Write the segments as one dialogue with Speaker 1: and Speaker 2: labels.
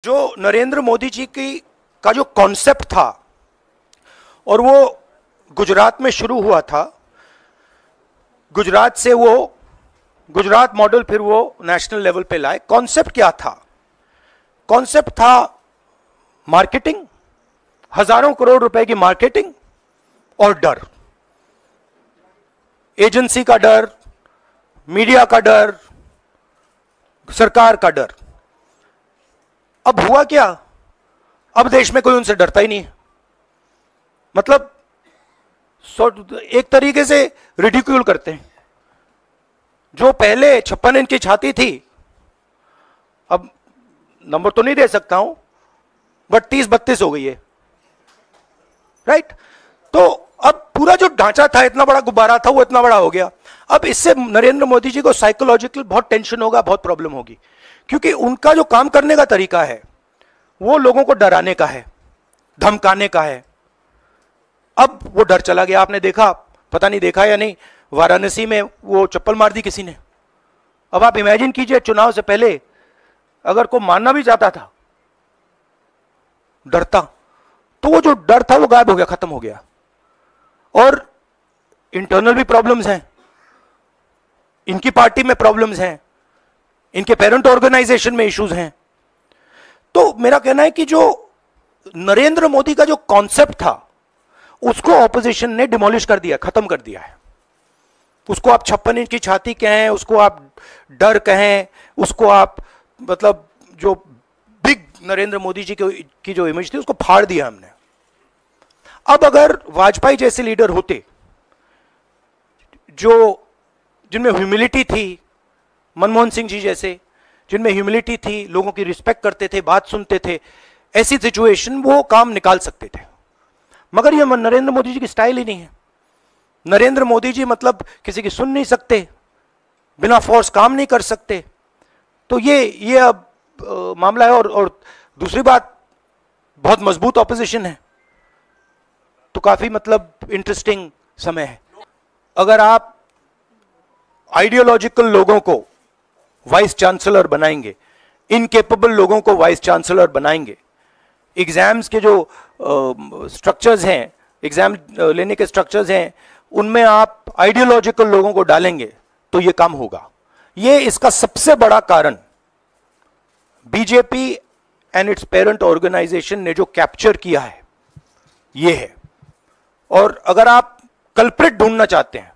Speaker 1: जो नरेंद्र मोदी जी की का जो कॉन्सेप्ट था और वो गुजरात में शुरू हुआ था, गुजरात से वो गुजरात मॉडल फिर वो नेशनल लेवल पे लाए। कॉन्सेप्ट क्या था? कॉन्सेप्ट था मार्केटिंग, हजारों करोड़ रुपए की मार्केटिंग और डर, एजेंसी का डर, मीडिया का डर, सरकार का डर। अब हुआ क्या? अब देश में कोई उनसे डरता ही नहीं है। मतलब एक तरीके से रिडिक्यूल करते हैं। जो पहले 56 इंच की छाती थी, अब नंबर तो नहीं दे सकता हूं, बट 30-32 हो गई है, राइट? तो अब पूरा जो ढांचा था, इतना बड़ा गुब्बारा था, वो इतना बड़ा हो गया। अब इससे नरेंद्र मोदी जी को साइकोलॉजिकल बहुत टेंशन होगा, बहुत प्रॉब्लम होगी, क्योंकि उनका जो काम करने का तरीका है वो लोगों को डराने का है, धमकाने का है। अब वो डर चला गया। आपने देखा, पता नहीं देखा या नहीं, वाराणसी में वो चप्पल मार दी किसी ने। अब आप इमेजिन कीजिए, चुनाव से पहले अगर कोई मारना भी चाहता था डरता, तो वो जो डर था वो गायब हो गया, खत्म हो गया। और इंटरनल भी प्रॉब्लम्स हैं, इनकी पार्टी में प्रॉब्लम्स हैं, इनके पेरेंट ऑर्गेनाइजेशन में इश्यूज हैं। तो मेरा कहना है कि जो नरेंद्र मोदी का जो कॉन्सेप्ट था उसको ऑपोजिशन ने डिमोलिश कर दिया, खत्म कर दिया है। उसको आप 56 इंच की छाती कहें, उसको आप डर कहें, उसको आप मतलब जो बिग नरेंद्र मोदी जी की जो इमेज थी उसको फाड़ दिया हमने। अब अगर वाजपेयी जैसे लीडर होते जो जिनमें ह्यूमिलिटी थी, मनमोहन सिंह जी जैसे जिनमें ह्यूमिलिटी थी, लोगों की रिस्पेक्ट करते थे, बात सुनते थे, ऐसी सिचुएशन वो काम निकाल सकते थे। मगर ये नरेंद्र मोदी जी की स्टाइल ही नहीं है। नरेंद्र मोदी जी मतलब किसी की सुन नहीं सकते, बिना फोर्स काम नहीं कर सकते। तो ये अब मामला है। और दूसरी बात, बहुत मजबूत ऑपोजिशन है, तो काफी मतलब इंटरेस्टिंग समय है। अगर आप आइडियोलॉजिकल लोगों को वाइस चांसलर बनाएंगे, इनकेपेबल लोगों को वाइस चांसलर बनाएंगे, एग्जाम्स के जो स्ट्रक्चर्स हैं, एग्जाम लेने के स्ट्रक्चर्स हैं, उनमें आप आइडियोलॉजिकल लोगों को डालेंगे तो ये काम होगा। ये इसका सबसे बड़ा कारण BJP and its parent organisation ने जो कैप्चर किया है ये है। और अगर आप कल्प्रिट ढूंढना चाहते हैं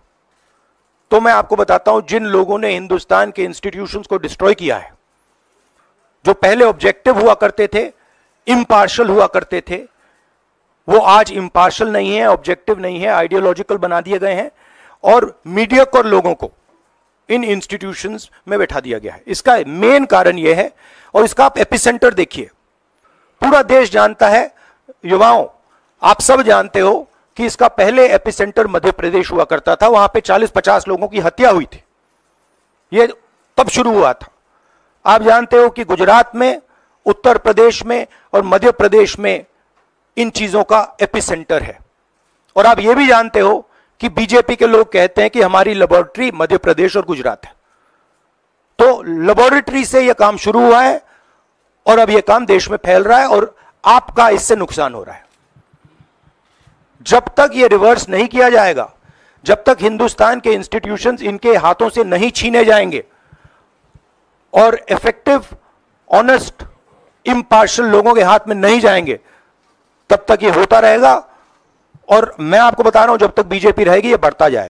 Speaker 1: तो मैं आपको बताता हूं, जिन लोगों ने हिंदुस्तान के इंस्टीट्यूशंस को डिस्ट्रॉय किया है, जो पहले ऑब्जेक्टिव हुआ करते थे, इम्पार्शल हुआ करते थे, वो आज इम्पार्शल नहीं है, ऑब्जेक्टिव नहीं है, आइडियोलॉजिकल बना दिए गए हैं और मीडियोकर लोगों को इन इंस्टीट्यूशंस में बैठा दिया गया है। इसका मेन कारण यह है। और इसका आप एपिसेंटर देखिए, पूरा देश जानता है, युवाओं आप सब जानते हो कि इसका पहले एपिसेंटर मध्य प्रदेश हुआ करता था। वहां पे 40-50 लोगों की हत्या हुई थी, ये तब शुरू हुआ था। आप जानते हो कि गुजरात में, उत्तर प्रदेश में और मध्य प्रदेश में इन चीजों का एपिसेंटर है। और आप यह भी जानते हो कि बीजेपी के लोग कहते हैं कि हमारी लेबोरेटरी मध्य प्रदेश और गुजरात है। तो लेबोरेटरी से यह काम शुरू हुआ है और अब यह काम देश में फैल रहा है और आपका इससे नुकसान हो रहा है। जब तक यह रिवर्स नहीं किया जाएगा, जब तक हिंदुस्तान के इंस्टीट्यूशंस इनके हाथों से नहीं छीने जाएंगे और इफेक्टिव, ऑनेस्ट, इम्पार्शियल लोगों के हाथ में नहीं जाएंगे, तब तक ये होता रहेगा। और मैं आपको बता रहा हूं, जब तक बीजेपी रहेगी ये बढ़ता जाएगा।